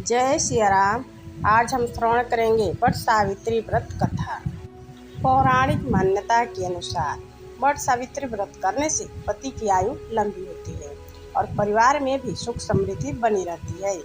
जय सिया राम। आज हम श्रवण करेंगे वट सावित्री व्रत कथा। पौराणिक मान्यता के अनुसार वट सावित्री व्रत करने से पति की आयु लंबी होती है और परिवार में भी सुख समृद्धि बनी रहती है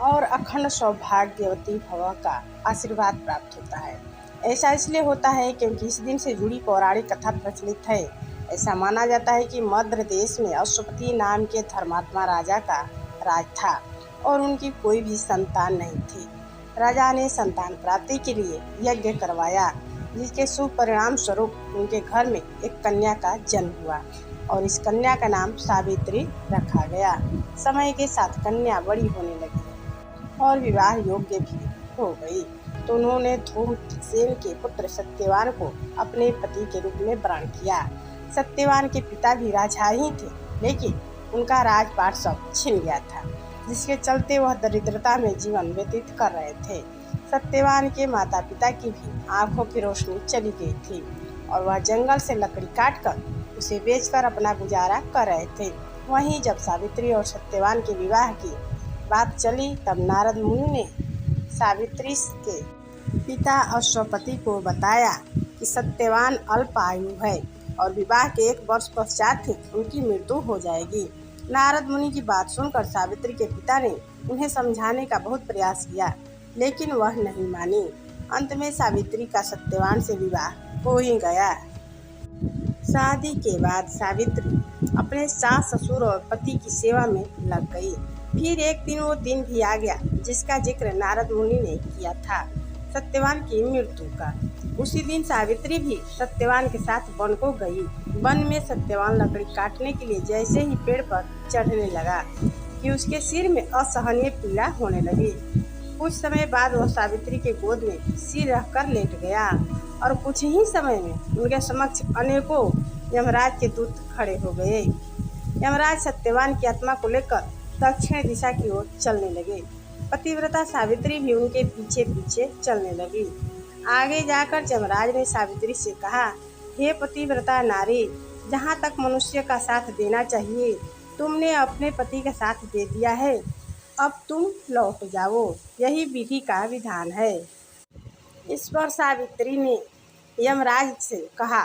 और अखंड सौभाग्यवती भव का आशीर्वाद प्राप्त होता है। ऐसा इसलिए होता है क्योंकि इस दिन से जुड़ी पौराणिक कथा प्रचलित है। ऐसा माना जाता है कि मध्य देश में अश्वपति नाम के धर्मात्मा राजा का राज था और उनकी कोई भी संतान नहीं थी। राजा ने संतान प्राप्ति के लिए यज्ञ करवाया, जिसके शुभ परिणाम स्वरूप उनके घर में एक कन्या का जन्म हुआ और इस कन्या का नाम सावित्री रखा गया। समय के साथ कन्या बड़ी होने लगी और विवाह योग्य भी हो गई, तो उन्होंने धूमसेन के पुत्र सत्यवान को अपने पति के रूप में वरण किया। सत्यवान के पिता भी राजा ही थे, लेकिन उनका राजपाट सब छिन गया था, जिसके चलते वह दरिद्रता में जीवन व्यतीत कर रहे थे। सत्यवान के माता पिता की भी आंखों की रोशनी चली गई थी और वह जंगल से लकड़ी काटकर उसे बेचकर अपना गुजारा कर रहे थे। वहीं जब सावित्री और सत्यवान के विवाह की बात चली, तब नारद मुनि ने सावित्री के पिता अश्वपति को बताया कि सत्यवान अल्प आयु है और विवाह के 1 वर्ष पश्चात ही उनकी मृत्यु हो जाएगी। नारद मुनि की बात सुनकर सावित्री के पिता ने उन्हें समझाने का बहुत प्रयास किया, लेकिन वह नहीं मानी। अंत में सावित्री का सत्यवान से विवाह हो ही गया। शादी के बाद सावित्री अपने सास ससुर और पति की सेवा में लग गई। फिर एक दिन वो दिन भी आ गया जिसका जिक्र नारद मुनि ने किया था, सत्यवान की मृत्यु का। उसी दिन सावित्री भी सत्यवान के साथ वन को गई। वन में सत्यवान लकड़ी काटने के लिए जैसे ही पेड़ पर चढ़ने लगा कि उसके सिर में असहनीय पीड़ा होने लगी। कुछ समय बाद वह सावित्री के गोद में सिर रखकर लेट गया और कुछ ही समय में उनके समक्ष अनेकों यमराज के दूत खड़े हो गए। यमराज सत्यवान की आत्मा को लेकर दक्षिण दिशा की ओर चलने लगे। पतिव्रता सावित्री भी उनके पीछे पीछे चलने लगी। आगे जाकर यमराज ने सावित्री से कहा, हे पतिव्रता नारी, जहाँ तक मनुष्य का साथ देना चाहिए तुमने अपने पति का साथ दे दिया है, अब तुम लौट जाओ, यही विधि का विधान है। इस पर सावित्री ने यमराज से कहा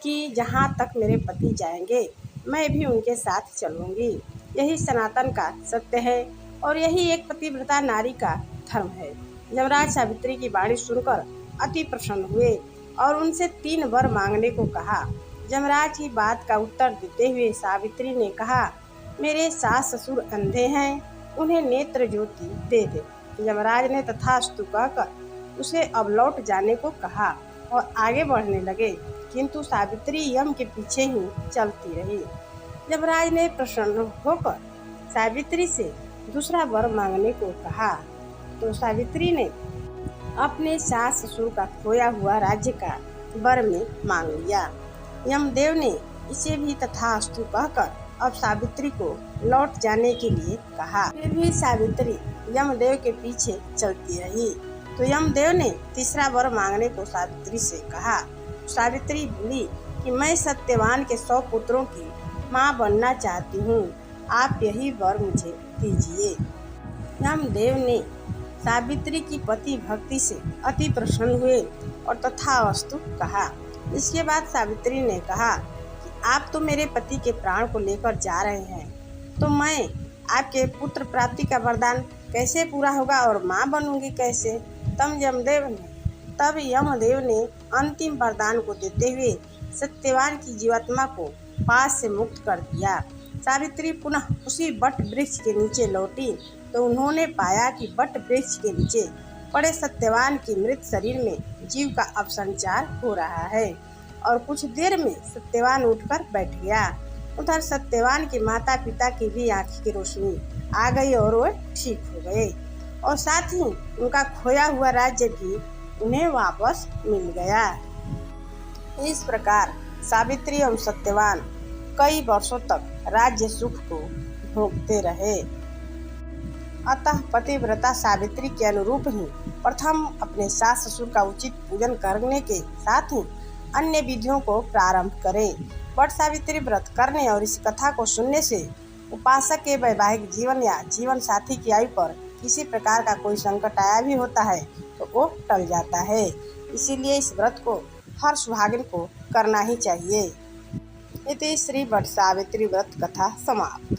कि जहाँ तक मेरे पति जाएंगे मैं भी उनके साथ चलूँगी, यही सनातन का सत्य है और यही एक पतिव्रता नारी का धर्म है। यमराज सावित्री की वाणी सुनकर अति प्रसन्न हुए और उनसे 3 वर मांगने को कहा। यमराज की बात का उत्तर देते हुए सावित्री ने कहा, मेरे सास ससुर अंधे हैं, उन्हें नेत्र ज्योति दे दे। यमराज ने तथास्तु कहकर उसे अब लौट जाने को कहा और आगे बढ़ने लगे, किंतु सावित्री यम के पीछे ही चलती रही। यमराज ने प्रसन्न होकर सावित्री से दूसरा वर मांगने को कहा, तो सावित्री ने अपने सास ससुर का खोया हुआ राज्य का वर में मांग लिया। यमदेव ने इसे भी तथास्तु कहकर अब सावित्री को लौट जाने के लिए कहा। फिर भी सावित्री यमदेव के पीछे चलती रही, तो यमदेव ने तीसरा वर मांगने को सावित्री से कहा। सावित्री बोली कि मैं सत्यवान के 100 पुत्रों की माँ बनना चाहती हूँ, आप यही वर मुझे दीजिए। यमदेव ने सावित्री की पति भक्ति से अति प्रसन्न हुए और तथास्तु कहा। इसके बाद सावित्री ने कहा कि आप तो मेरे पति के प्राण को लेकर जा रहे हैं, तो मैं आपके पुत्र प्राप्ति का वरदान कैसे पूरा होगा और माँ बनूंगी कैसे। तब यमदेव ने अंतिम वरदान को देते हुए सत्यवान की जीवात्मा को पास से मुक्त कर दिया। सावित्री पुनः उसी वट वृक्ष के नीचे लौटी, तो उन्होंने पाया कि वट वृक्ष के नीचे पड़े सत्यवान के मृत शरीर में जीव का अपसंचार हो रहा है और कुछ देर में सत्यवान उठकर बैठ गया। उधर सत्यवान के माता पिता की भी आँख की रोशनी आ गई और वो ठीक हो गए और साथ ही उनका खोया हुआ राज्य भी उन्हें वापस मिल गया। इस प्रकार सावित्री एवं सत्यवान कई वर्षों तक राज्य सुख को भोगते रहे। अतः पतिव्रता सावित्री के अनुरूप ही प्रथम अपने सास ससुर का उचित पूजन करने के साथ ही अन्य विधियों को प्रारंभ करें। वट सावित्री व्रत करने और इस कथा को सुनने से उपासक के वैवाहिक जीवन या जीवन साथी की आयु पर किसी प्रकार का कोई संकट आया भी होता है तो वो टल जाता है। इसीलिए इस व्रत को हर सुहागिन को करना ही चाहिए। इति श्री वट सावित्री व्रत कथा समाप्त।